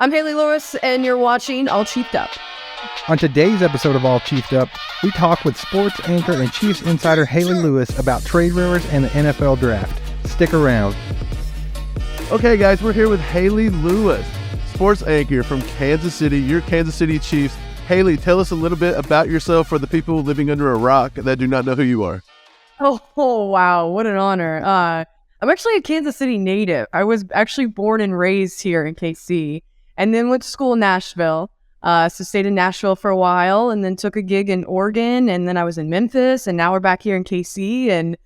I'm Hayley Lewis, and you're watching All Chiefed Up. On today's episode of All Chiefed Up, we talk with sports anchor and Chiefs insider Hayley Lewis about trade rumors and the NFL draft. Stick around. Okay, guys, we're here with Hayley Lewis, sports anchor from Kansas City, your Kansas City Chiefs. Hayley, tell us a little bit about yourself for the people living under a rock that do not know who you are. Oh wow, what an honor. I'm actually a Kansas City native. I was actually born and raised here in KC, and then went to school in Nashville. So stayed in Nashville for a while, and then took a gig in Oregon, and then I was in Memphis, and now we're back here in KC, and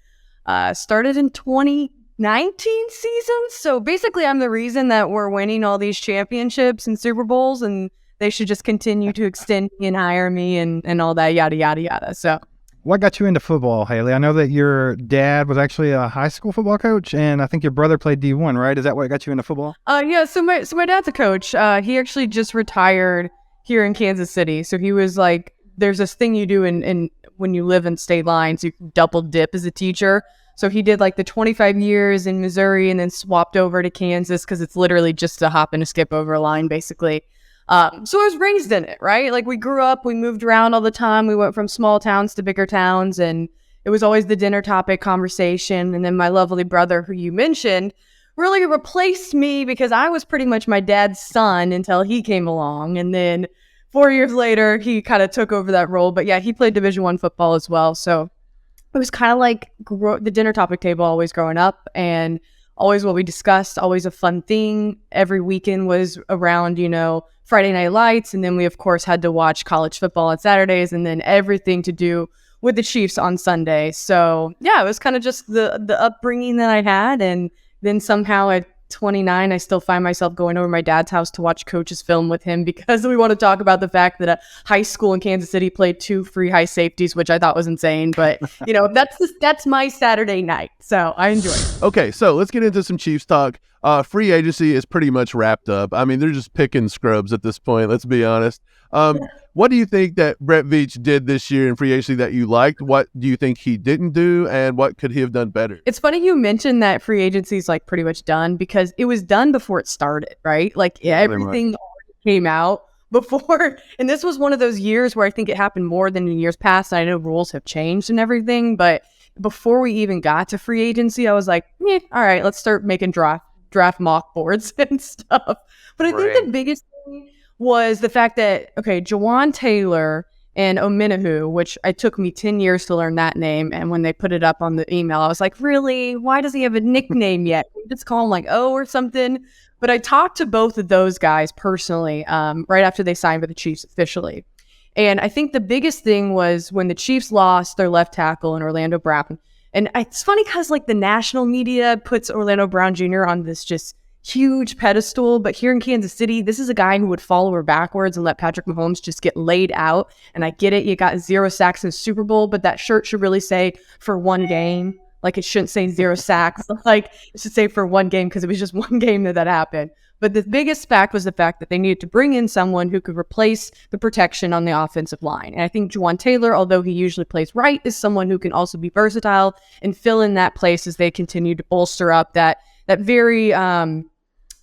started in 2019 season. So basically, I'm the reason that we're winning all these championships and Super Bowls, and they should just continue to extend me and hire me and all that yada yada yada. So. What got you into football, Hayley? I know that your dad was actually a high school football coach, and I think your brother played D1, right? Is that what got you into football? Yeah. So my dad's a coach. He actually just retired here in Kansas City. So he was like, there's this thing you do in when you live in state lines, you double dip as a teacher. So he did like the 25 years in Missouri and then swapped over to Kansas because it's literally just a hop and a skip over a line, basically. So I was raised in it, right? Like we grew up, we moved around all the time. We went from small towns to bigger towns, and it was always the dinner topic conversation. And then my lovely brother, who you mentioned, really replaced me because I was pretty much my dad's son until he came along. And then 4 years later, he kind of took over that role. But yeah, he played Division I football as well. So it was kind of like the dinner topic table always growing up, and always what we discussed, always a fun thing. Every weekend was around, Friday Night Lights, and then we of course had to watch college football on Saturdays, and then everything to do with the Chiefs on Sunday. So yeah, it was kind of just the upbringing that I had, and then somehow at 29 I still find myself going over to my dad's house to watch coaches film with him because we want to talk about the fact that a high school in Kansas City played 2 free high safeties, which I thought was insane, but that's my Saturday night, so I enjoy it. Okay, so let's get into some Chiefs talk. Free agency is pretty much wrapped up. I mean, they're just picking scrubs at this point, let's be honest. What do you think that Brett Veach did this year in free agency that you liked? What do you think he didn't do, and what could he have done better? It's funny you mentioned that free agency is like pretty much done because it was done before it started, right? Like everything already came out before. And this was one of those years where I think it happened more than in years past. I know rules have changed and everything, but before we even got to free agency, I was like, all right, let's start making draft mock boards and stuff. But I think the biggest thing was the fact that, Jawan Taylor and Omenahu, which it took me 10 years to learn that name, and when they put it up on the email, I was like, really? Why does he have a nickname yet? Let's call him like O or something. But I talked to both of those guys personally right after they signed with the Chiefs officially. And I think the biggest thing was when the Chiefs lost their left tackle in Orlando Brown. And it's funny because like the national media puts Orlando Brown Jr. on this just huge pedestal, but here in Kansas City, this is a guy who would follow her backwards and let Patrick Mahomes just get laid out. And I get it, you got 0 sacks in the Super Bowl, but that shirt should really say for one game. Like it shouldn't say 0 sacks. Like it should say for one game because it was just one game that happened. But the biggest fact was the fact that they needed to bring in someone who could replace the protection on the offensive line. And I think Jawan Taylor, although he usually plays right, is someone who can also be versatile and fill in that place as they continue to bolster up that very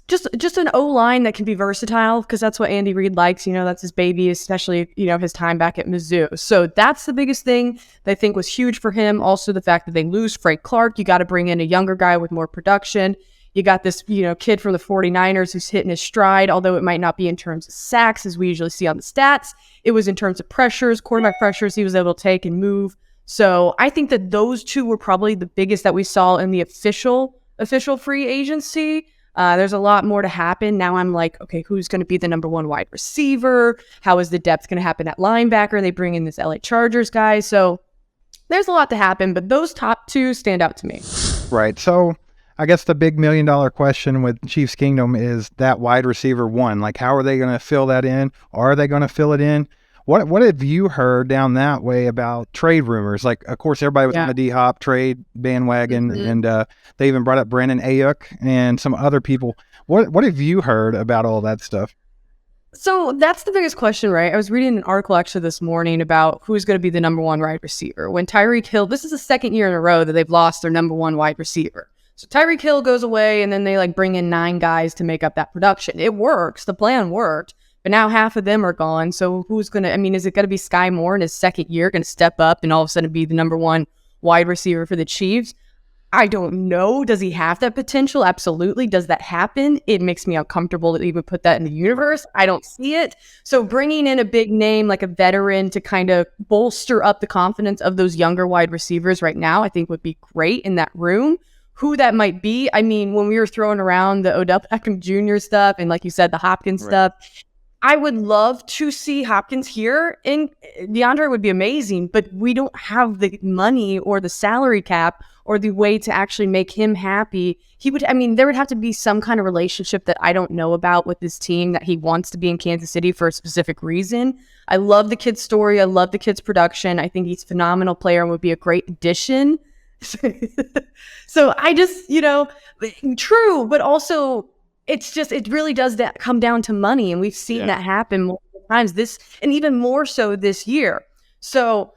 just an O-line that can be versatile, because that's what Andy Reid likes. That's his baby, especially, his time back at Mizzou. So that's the biggest thing that I think was huge for him. Also, the fact that they lose Frank Clark, you got to bring in a younger guy with more production. You got this, kid from the 49ers who's hitting his stride, although it might not be in terms of sacks, as we usually see on the stats. It was in terms of pressures, quarterback pressures he was able to take and move. So I think that those two were probably the biggest that we saw in the official free agency. There's a lot more to happen. Now I'm like, okay, who's going to be the number 1 wide receiver? How is the depth going to happen at linebacker? They bring in this LA Chargers guy. So there's a lot to happen, but those top 2 stand out to me. Right. So I guess the big $1 million question with Chiefs Kingdom is that wide receiver 1. Like, how are they going to fill that in? Are they going to fill it in? What have you heard down that way about trade rumors? Like, of course, everybody was on the D-Hop trade bandwagon, and they even brought up Brandon Ayuk and some other people. What have you heard about all that stuff? So that's the biggest question, right? I was reading an article actually this morning about who's going to be the number 1 wide receiver. When Tyreek Hill, this is the second year in a row that they've lost their number 1 wide receiver. So Tyreek Hill goes away, and then they like bring in 9 guys to make up that production. It works. The plan worked. But now half of them are gone. So who's going to, I mean, is it going to be Sky Moore in his second year going to step up and all of a sudden be the number 1 wide receiver for the Chiefs? I don't know. Does he have that potential? Absolutely. Does that happen? It makes me uncomfortable to even put that in the universe. I don't see it. So bringing in a big name like a veteran to kind of bolster up the confidence of those younger wide receivers right now, I think would be great in that room. Who that might be, I mean, when we were throwing around the Odell Beckham Jr. stuff and like you said, the Hopkins stuff, I would love to see Hopkins here, and DeAndre would be amazing, but we don't have the money or the salary cap or the way to actually make him happy. There would have to be some kind of relationship that I don't know about with this team that he wants to be in Kansas City for a specific reason. I love the kid's story. I love the kid's production. I think he's a phenomenal player and would be a great addition. So I just, true, but also it really does come down to money. And we've seen that happen multiple times and even more so this year. So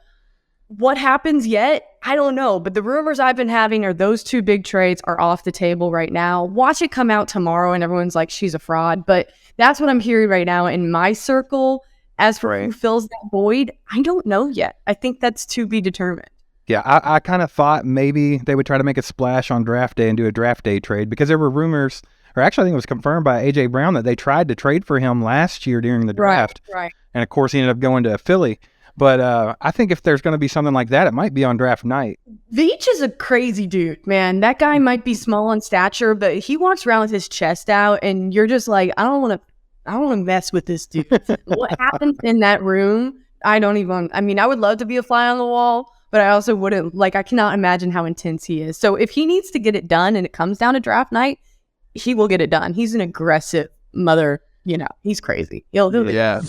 what happens yet? I don't know. But the rumors I've been having are those 2 big trades are off the table right now. Watch it come out tomorrow and everyone's like, she's a fraud. But that's what I'm hearing right now in my circle. As for who fills that void, I don't know yet. I think that's to be determined. Yeah, I kind of thought maybe they would try to make a splash on draft day and do a draft day trade because there were rumors, or actually I think it was confirmed by A.J. Brown that they tried to trade for him last year during the draft. Right. And of course he ended up going to Philly. But I think if there's going to be something like that, it might be on draft night. Veach is a crazy dude, man. That guy might be small in stature, but he walks around with his chest out and you're just like, I don't want to mess with this dude. What happens in that room? I would love to be a fly on the wall, but I also wouldn't, I cannot imagine how intense he is. So if he needs to get it done and it comes down to draft night, he will get it done. He's an aggressive mother, he's crazy. He'll do it. Yeah.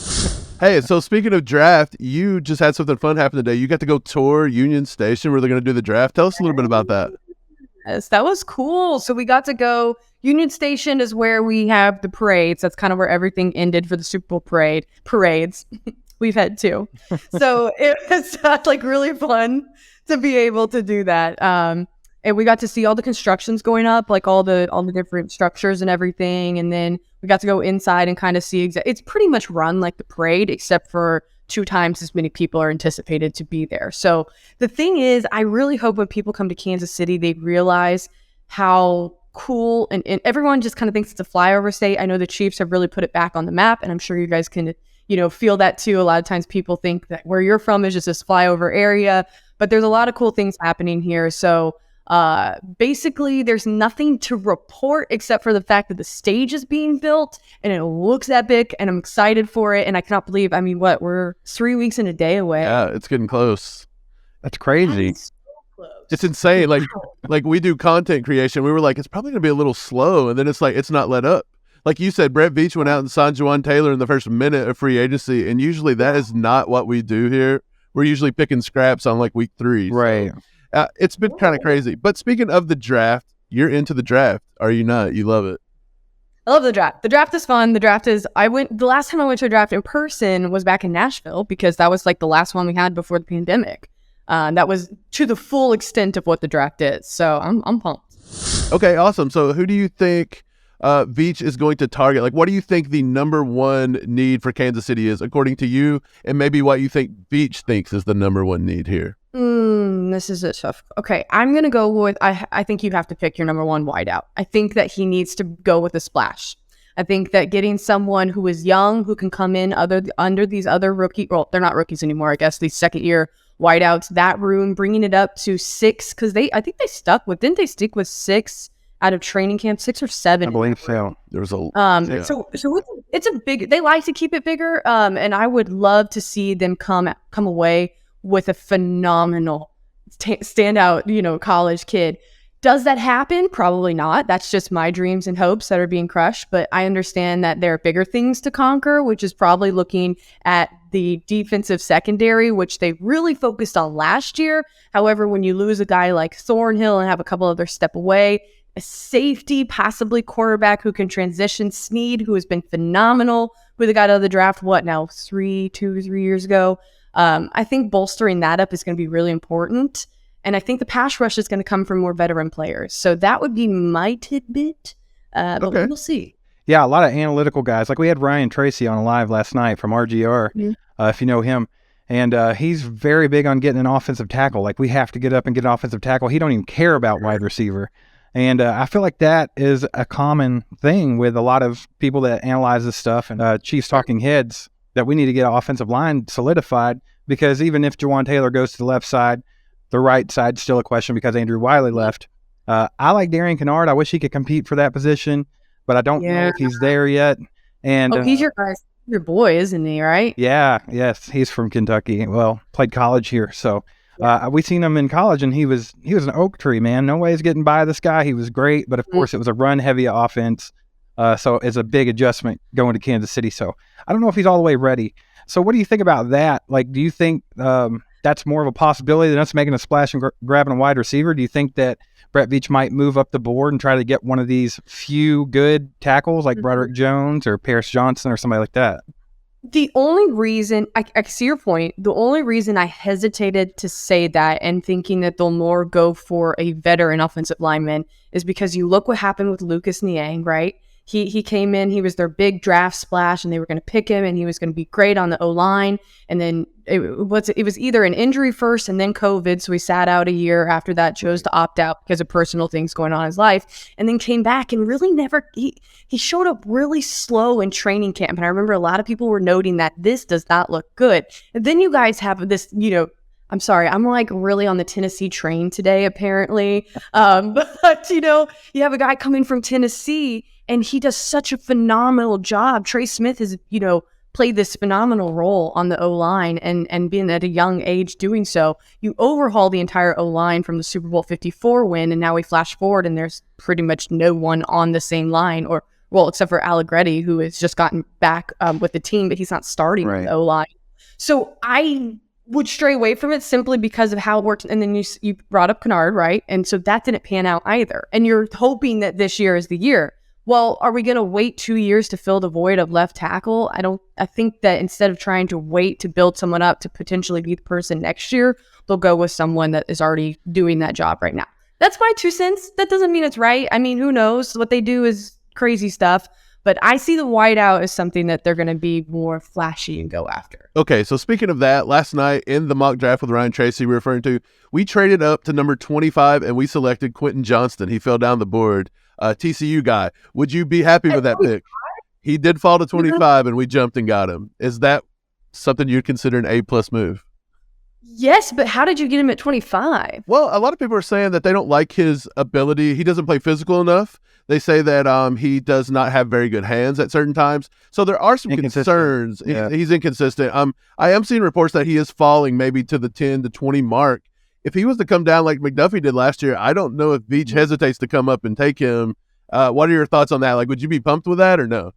Hey, so speaking of draft, you just had something fun happen today. You got to go tour Union Station where they're going to do the draft. Tell us a little bit about that. Yes, that was cool. So we got to go. Union Station is where we have the parades. That's kind of where everything ended for the Super Bowl parades. We've had 2. So it was really fun to be able to do that. And we got to see all the constructions going up, like all the different structures and everything. And then we got to go inside and kind of see it's pretty much run like the parade, except for 2 times as many people are anticipated to be there. So the thing is, I really hope when people come to Kansas City, they realize how cool and everyone just kind of thinks it's a flyover state. I know the Chiefs have really put it back on the map, and I'm sure you guys can feel that too. A lot of times people think that where you're from is just this flyover area, but there's a lot of cool things happening here. So basically there's nothing to report except for the fact that the stage is being built and it looks epic and I'm excited for it. And I cannot believe, we're 3 weeks and a day away. Yeah, it's getting close. That's crazy. So close. It's insane. Like we do content creation. We were like, it's probably going to be a little slow. And then it's like, it's not let up. Like you said, Brett Veach went out and signed Juwan Taylor in the first minute of free agency. And usually that is not what we do here. We're usually picking scraps on week 3. Right. So. It's been kind of crazy. But speaking of the draft, you're into the draft. Are you not? You love it. I love the draft. The draft is fun. The last time I went to a draft in person was back in Nashville because that was the last one we had before the pandemic. That was to the full extent of what the draft is. So I'm pumped. Okay, awesome. So who do you think Veach is going to target? What do you think the number 1 need for Kansas City is, according to you, and maybe what you think Veach thinks is the number 1 need here? This is a tough. Okay, I'm gonna go with. I think you have to pick your number 1 wideout. I think that he needs to go with a splash. I think that getting someone who is young, who can come in under these other rookie. Well, they're not rookies anymore. I guess these second-year wideouts. That room, bringing it up to 6 because I think they stuck with. Didn't they stick with 6 out of training camp? 6 or 7. I believe so. There was a yeah. So it's a big. They like to keep it bigger. And I would love to see them come away with a phenomenal standout, college kid. Does that happen? Probably not. That's just my dreams and hopes that are being crushed. But I understand that there are bigger things to conquer, which is probably looking at the defensive secondary, which they really focused on last year. However, when you lose a guy like Thornhill and have a couple others step away, a safety, possibly quarterback who can transition, Snead, who has been phenomenal, who they got out of the draft, 2 or 3 years ago. I think bolstering that up is going to be really important. And I think the pass rush is going to come from more veteran players. So that would be my tidbit. But we'll see. Yeah, a lot of analytical guys. Like we had Ryan Tracy on live last night from RGR, if you know him. And he's very big on getting an offensive tackle. Like we have to get up and get an offensive tackle. He don't even care about wide receiver. And I feel like that is a common thing with a lot of people that analyze this stuff and Chiefs talking heads, that we need to get an offensive line solidified, because even if Jawan Taylor goes to the left side, the right side's still a question because Andrew Wiley left. I like Darian Kennard. I wish he could compete for that position, but I don't know if he's there yet. And he's your boy, isn't he, right? Yeah, yes. He's from Kentucky. Well, played college here. So we seen him in college, and he was an oak tree, man. No way he's getting by this guy. He was great, but of course it was a run-heavy offense. So it's a big adjustment going to Kansas City. So I don't know if he's all the way ready. So what do you think about that? Like, do you think that's more of a possibility than us making a splash and grabbing a wide receiver? Do you think that Brett Veach might move up the board and try to get one of these few good tackles like Broderick Jones or Paris Johnson or somebody like that? The only reason, I see your point, the only reason I hesitated to say that and thinking that they'll more go for a veteran offensive lineman is because you look what happened with Lucas Niang, right? He came in, he was their big draft splash, and they were going to pick him, and he was going to be great on the O-line. And then it was either an injury first and then COVID, so he sat out a year after that, chose to opt out because of personal things going on in his life, and then came back and really he showed up really slow in training camp. And I remember a lot of people were noting that this does not look good. And then you guys have this, I'm sorry, I'm like really on the Tennessee train today, apparently. But, you have a guy coming from Tennessee, and he does such a phenomenal job. Trey Smith has, played this phenomenal role on the O-line and being at a young age doing so. You overhaul the entire O-line from the Super Bowl 54 win, and now we flash forward, and there's pretty much no one on the same line, except for Allegretti, who has just gotten back with the team, but he's not starting with the O-line. So I would stray away from it simply because of how it worked. And then you brought up Kennard, right? And so that didn't pan out either. And you're hoping that this year is the year. Well, are we going to wait 2 years to fill the void of left tackle? I think that instead of trying to wait to build someone up to potentially be the person next year, they'll go with someone that is already doing that job right now. That's my 2 cents. That doesn't mean it's right. I mean, who knows? What they do is crazy stuff. But I see the wideout as something that they're going to be more flashy and go after. Okay, so speaking of that, last night in the mock draft with Ryan Tracy we're referring to, we traded up to number 25 and we selected Quentin Johnston. He fell down the board, TCU guy. Would you be happy with that pick? He did fall to 25 and we jumped and got him. Is that something you'd consider an A-plus move? Yes, but how did you get him at 25? Well, a lot of people are saying that they don't like his ability. He doesn't play physical enough. They say that he does not have very good hands at certain times. So there are some concerns. Yeah. He's inconsistent. I am seeing reports that he is falling maybe to the 10 to 20 mark. If he was to come down like McDuffie did last year, I don't know if Veach hesitates to come up and take him. What are your thoughts on that? Like, would you be pumped with that or no?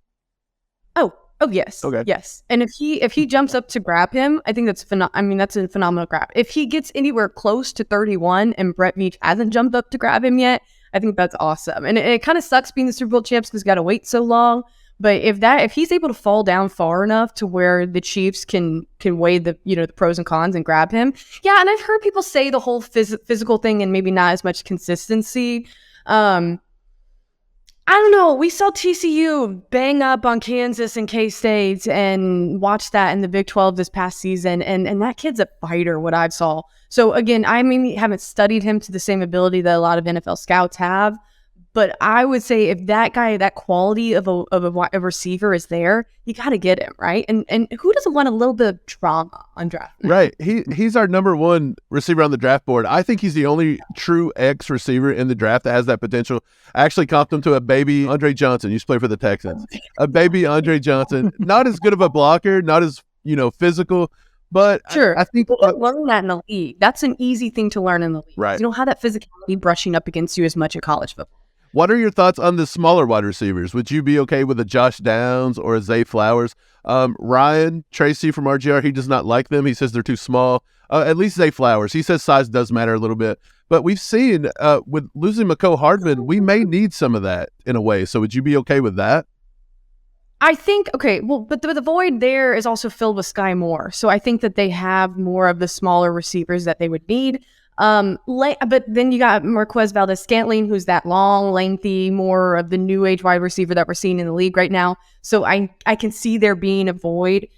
Oh yes. Okay. Yes. And if he jumps up to grab him, I think that's that's a phenomenal grab. If he gets anywhere close to 31 and Brett Veach hasn't jumped up to grab him yet, I think that's awesome. And it kind of sucks being the Super Bowl champs because he's got to wait so long. But if he's able to fall down far enough to where the Chiefs can weigh the the pros and cons and grab him. Yeah, and I've heard people say the whole physical thing and maybe not as much consistency. I don't know. We saw TCU bang up on Kansas and K-State and watched that in the Big 12 this past season. And that kid's a fighter, what I saw. So, again, I haven't studied him to the same ability that a lot of NFL scouts have. But I would say if that guy, that quality of a receiver is there, you got to get him, right? And who doesn't want a little bit of drama on draft night? Right. He's our number one receiver on the draft board. I think he's the only true X receiver in the draft that has that potential. I actually comped him to a baby Andre Johnson. Used to play for the Texans. A baby Andre Johnson. Not as good of a blocker, not as physical. But sure, I think you don't learn that in the league. That's an easy thing to learn in the league. Right. You don't have that physicality brushing up against you as much in college football. What are your thoughts on the smaller wide receivers? Would you be okay with a Josh Downs or a Zay Flowers? Ryan Tracy from RGR, he does not like them. He says they're too small. At least Zay Flowers. He says size does matter a little bit. But we've seen with losing Mecole Hardman, we may need some of that in a way. So would you be okay with that? I think, okay, well, but the void there is also filled with Sky Moore. So I think that they have more of the smaller receivers that they would need. But then you got Marquez Valdez-Scantling, who's that long, lengthy, more of the new age wide receiver that we're seeing in the league right now. So I can see there being a void.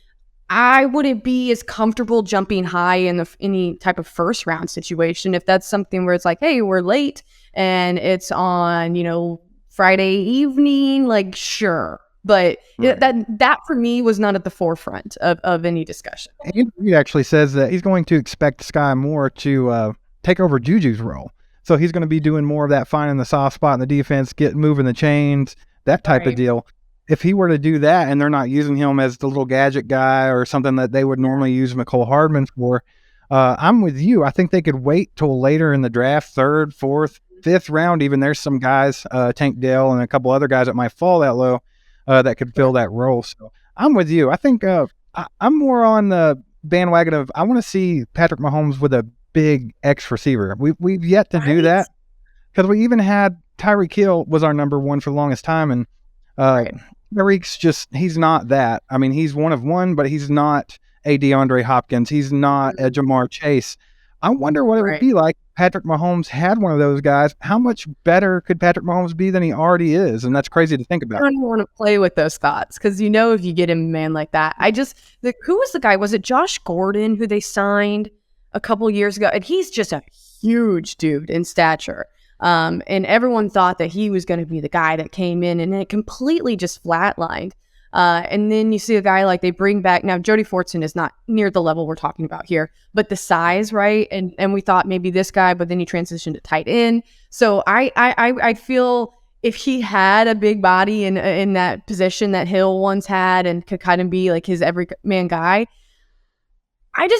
I wouldn't be as comfortable jumping high in any type of first round situation if that's something where it's like, hey, we're late and it's on, Friday evening, like sure. But Right. that for me was not at the forefront of any discussion. He actually says that he's going to expect Sky Moore to take over Juju's role. So he's going to be doing more of that, finding the soft spot in the defense, moving the chains, that type of deal. If he were to do that and they're not using him as the little gadget guy or something that they would normally use McCole Hardman for, I'm with you. I think they could wait till later in the draft, 3rd, 4th, 5th round. Even there's some guys, Tank Dell and a couple other guys that might fall that low that could fill that role. So I'm with you. I think I'm more on the bandwagon of I want to see Patrick Mahomes with a big X receiver. We've yet to do that because we even had Tyreek Hill was our number one for the longest time, and Tyreek's he's not that. I mean, he's one of one, but he's not a DeAndre Hopkins. He's not a Jamar Chase. I wonder what it would be like if Patrick Mahomes had one of those guys. How much better could Patrick Mahomes be than he already is? And that's crazy to think about. I don't even want to play with those thoughts because if you get a man like that, who was the guy? Was it Josh Gordon who they signed a couple years ago? And he's just a huge dude in stature. And everyone thought that he was going to be the guy that came in and it completely just flatlined. And then you see a guy like they bring back now. Jody Fortson is not near the level we're talking about here, but the size, right? And we thought maybe this guy, but then he transitioned to tight end. So I feel if he had a big body in that position that Hill once had and could kind of be like his every man guy,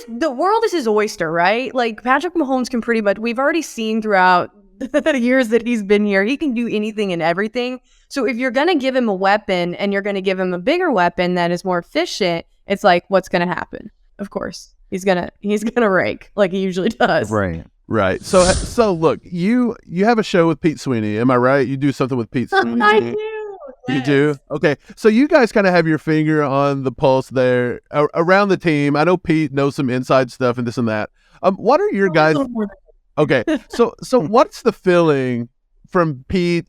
the world is his oyster, right? Like Patrick Mahomes can pretty much, we've already seen throughout the years that he's been here, he can do anything and everything. So if you're going to give him a weapon and you're going to give him a bigger weapon that is more efficient, it's like, what's going to happen? Of course, he's going to rake like he usually does. Right. So look, you have a show with Pete Sweeney. Am I right? You do something with Pete Sweeney. I do. You do? Okay. So you guys kind of have your finger on the pulse there around the team. I know Pete knows some inside stuff and this and that. What are your guys? Okay. So what's the feeling from Pete,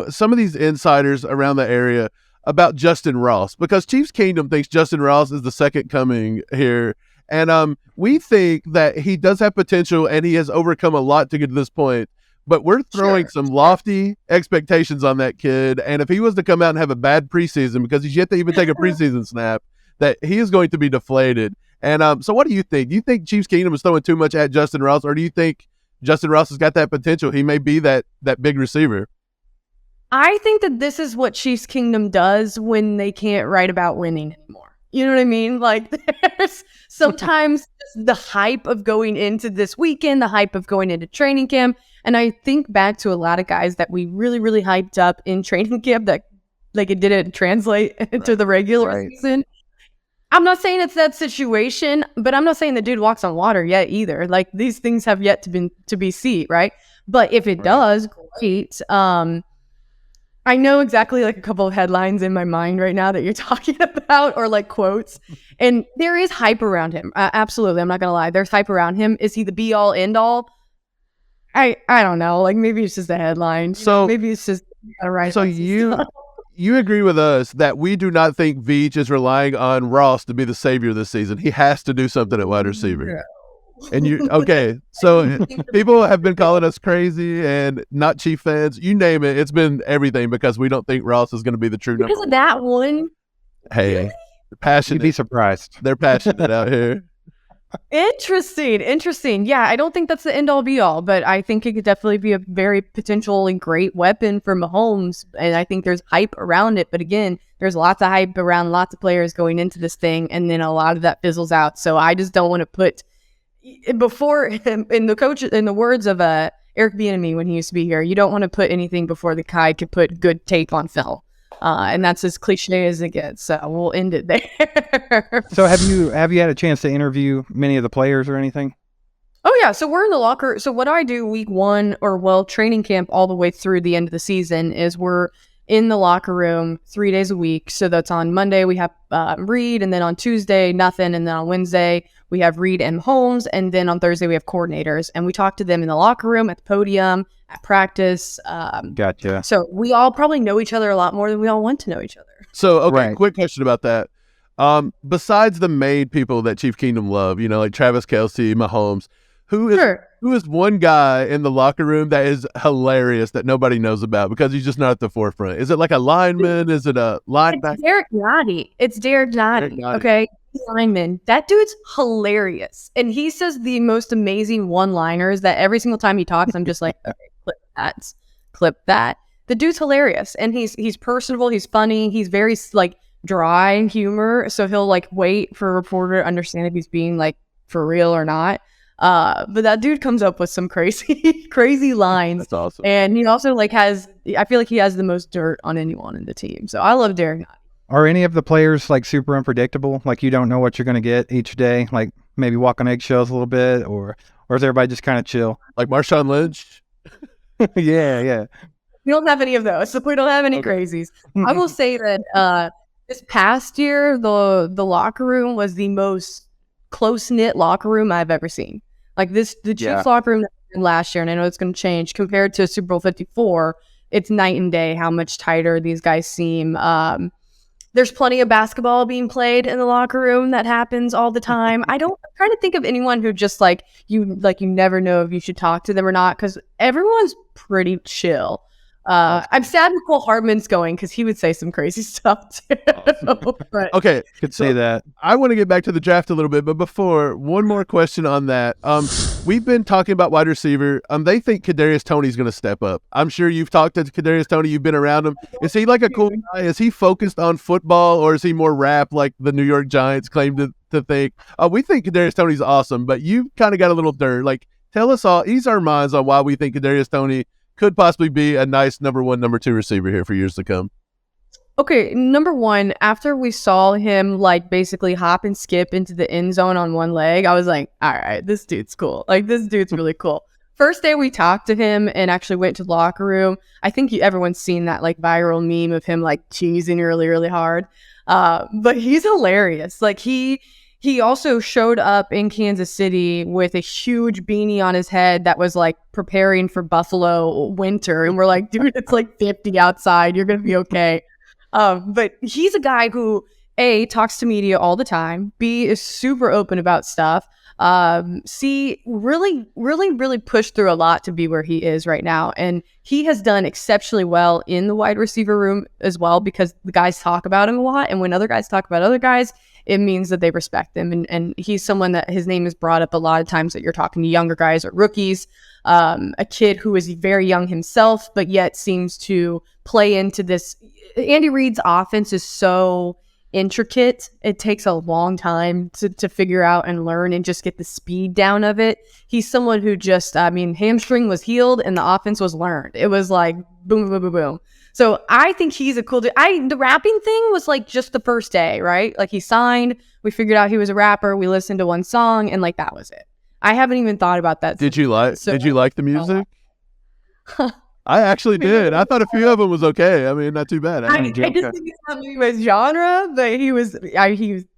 some of these insiders around the area about Justyn Ross? Because Chiefs Kingdom thinks Justyn Ross is the second coming here. And we think that he does have potential and he has overcome a lot to get to this point. But we're throwing some lofty expectations on that kid. And if he was to come out and have a bad preseason, because he's yet to even take a preseason snap, that he is going to be deflated. And so what do you think? Do you think Chiefs Kingdom is throwing too much at Justyn Ross, or do you think Justyn Ross has got that potential? He may be that big receiver. I think that this is what Chiefs Kingdom does when they can't write about winning anymore. You know what I mean? Like there's sometimes the hype of going into this weekend, the hype of going into training camp. And I think back to a lot of guys that we really, really hyped up in training camp that like it didn't translate into the regular season. I'm not saying it's that situation, but I'm not saying the dude walks on water yet either. Like these things have yet to be seen, right? But if it does, great. I know exactly like a couple of headlines in my mind right now that you're talking about, or like quotes, and there is hype around him. Absolutely, I'm not gonna lie. There's hype around him. Is he the be all end all? I don't know. Like maybe it's just a headline. So maybe it's just right. So you agree with us that we do not think Veach is relying on Ross to be the savior this season. He has to do something at wide receiver. Yeah. And okay. So people have been calling us crazy and not Chief fans. You name it. It's been everything because we don't think Ross is going to be the true number. Because of that one. Hey, they're passionate. You'd be surprised. They're passionate out here. Interesting. Yeah, I don't think that's the end all be all, but I think it could definitely be a very potential and great weapon for Mahomes. And I think there's hype around it. But again, there's lots of hype around lots of players going into this thing. And then a lot of that fizzles out. So I just don't want to put before in the words of Eric Bieniemy when he used to be here, you don't want to put anything before the guy could put good tape on film. And that's as cliche as it gets. So we'll end it there. So have you had a chance to interview many of the players or anything? Oh yeah. So we're in the locker. So what I do week one training camp all the way through the end of the season is we're in the locker room 3 days a week. So that's on Monday we have Reed, and then on Tuesday nothing, and then on Wednesday we have Reed and Holmes, and then on Thursday we have coordinators, and we talk to them in the locker room, at the podium, at practice. Gotcha. So we all probably know each other a lot more than we all want to know each other. So, okay, Right. quick question about that. Besides the main people that Chief Kingdom love, like Travis Kelce, Mahomes, who is one guy in the locker room that is hilarious that nobody knows about because he's just not at the forefront? Is it like a lineman? Is it a linebacker? It's Derek Nottie. Okay. Lineman. That dude's hilarious. And he says the most amazing one-liners that every single time he talks, I'm just like, okay, clip that. The dude's hilarious. And he's personable. He's funny. He's very like dry humor. So he'll like wait for a reporter to understand if he's being like for real or not. But that dude comes up with some crazy lines. That's awesome. And he also like I feel like he has the most dirt on anyone in the team. So I love Derek Nottie. Are any of the players like super unpredictable? Like you don't know what you're going to get each day? Like maybe walk on eggshells a little bit, or is everybody just kind of chill? Like Marshawn Lynch? Yeah. We don't have any of those. So we don't have any crazies. I will say that this past year, the locker room was the most close-knit locker room I've ever seen. Like the Chiefs locker room last year, and I know it's going to change compared to Super Bowl 54. It's night and day how much tighter these guys seem. There's plenty of basketball being played in the locker room that happens all the time. I'm trying to think of anyone who just you never know if you should talk to them or not, because everyone's pretty chill. I'm sad Nicole Hardman's going because he would say some crazy stuff too. But Okay, Could say that. I want to get back to the draft a little bit, but before, one more question on that. We've been talking about wide receiver. They think Kadarius Toney's going to step up. I'm sure you've talked to Kadarius Toney. You've been around him. Is he like a cool guy? Is he focused on football, or is he more rap like the New York Giants claim to think? We think Kadarius Toney's awesome, but you kind of got a little dirt. Like, tell us all, ease our minds on why we think Kadarius Toney could possibly be a nice number 1, number 2 receiver here for years to come. Okay, number one, after we saw him like basically hop and skip into the end zone on one leg, I was like, all right, this dude's cool. Like, this dude's really cool. First day we talked to him and actually went to the locker room. I think everyone's seen that like viral meme of him like cheesing really, really hard. But he's hilarious. Like he also showed up in Kansas City with a huge beanie on his head that was like preparing for Buffalo winter. And we're like, dude, it's like 50 outside. You're going to be okay. But he's a guy who, A, talks to media all the time, B, is super open about stuff, C, really pushed through a lot to be where he is right now. And he has done exceptionally well in the wide receiver room as well, because the guys talk about him a lot. And when other guys talk about other guys, it means that they respect them. And he's someone that his name is brought up a lot of times that you're talking to younger guys or rookies. A kid who is very young himself, but yet seems to play into this. Andy Reid's offense is so intricate. It takes a long time to figure out and learn and just get the speed down of it. He's someone who just, hamstring was healed and the offense was learned. It was like boom, boom, boom, boom. So I think he's a cool dude. The rapping thing was like just the first day, right? Like he signed, we figured out he was a rapper, we listened to one song, and like that was it. I haven't even thought about that. Did you like the music? I actually did. I thought a few of them was okay. I mean, not too bad. I just think it's not maybe my genre, but he was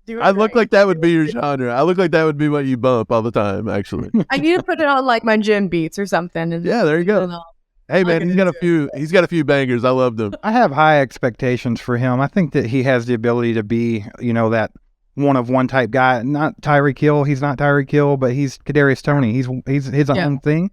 doing I look like that would be your genre. I look like that would be what you bump all the time, actually. I need to put it on like my gym beats or something. And yeah, there you go. Hey man, he's got a few bangers. I love them. I have high expectations for him. I think that he has the ability to be, that one-of-one type guy. Not Tyreek Hill. He's not Tyreek Hill, but he's Kadarius Toney. He's his own thing.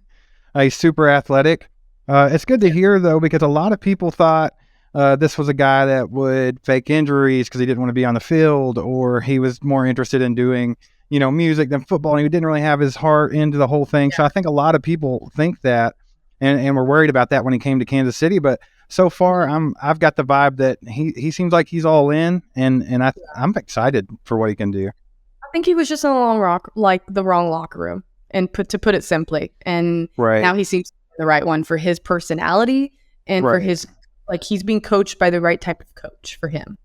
He's super athletic. It's good to hear though, because a lot of people thought this was a guy that would fake injuries because he didn't want to be on the field, or he was more interested in doing, music than football, and he didn't really have his heart into the whole thing. Yeah. So I think a lot of people think that. And we're worried about that when he came to Kansas City, but so far I've got the vibe that he seems like he's all in, and I'm excited for what he can do. I think he was just in the wrong locker room, and to put it simply, and now he seems the right one for his personality and for his he's being coached by the right type of coach for him.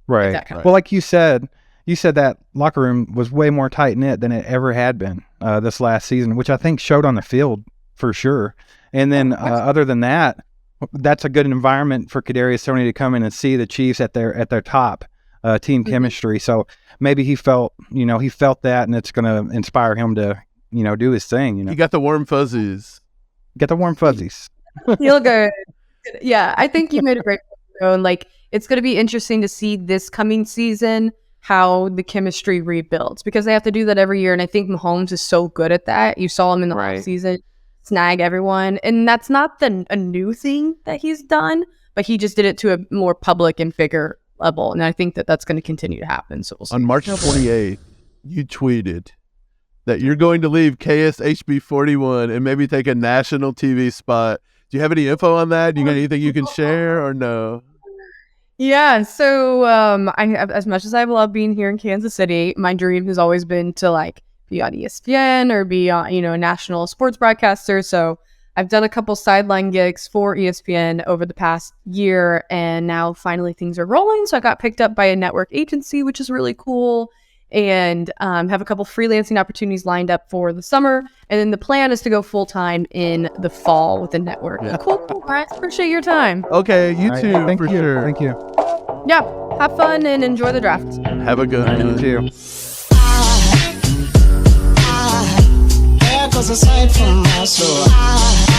Right. Well, like you said that locker room was way more tight knit than it ever had been this last season, which I think showed on the field for sure. And then other than that, that's a good environment for Kadarius Toney to come in and see the Chiefs at their top team chemistry. So maybe he felt that, and it's going to inspire him to, do his thing. He got the warm fuzzies. Get the warm fuzzies. Feel good. Yeah, I think you made a great point. And like, it's going to be interesting to see this coming season how the chemistry rebuilds, because they have to do that every year. And I think Mahomes is so good at that. You saw him in the last season snag everyone. And that's not a new thing that he's done, but he just did it to a more public and bigger level. And I think that that's going to continue to happen. So we'll see. On March 28th, you tweeted that you're going to leave KSHB 41 and maybe take a national TV spot. Do you have any info on that? Do you got anything you can share or no? Yeah, so I have, as much as I've loved being here in Kansas City, my dream has always been to like be on ESPN or be on, a national sports broadcaster. So I've done a couple sideline gigs for ESPN over the past year, and now finally things are rolling. So I got picked up by a network agency, which is really cool, and have a couple freelancing opportunities lined up for the summer. And then the plan is to go full-time in the fall with the network. Yeah. Cool. Brian, appreciate your time. Okay, you too, thank you. sure. Thank you. Yeah, have fun and enjoy the draft. Have a good one. You too. Aside from my soul.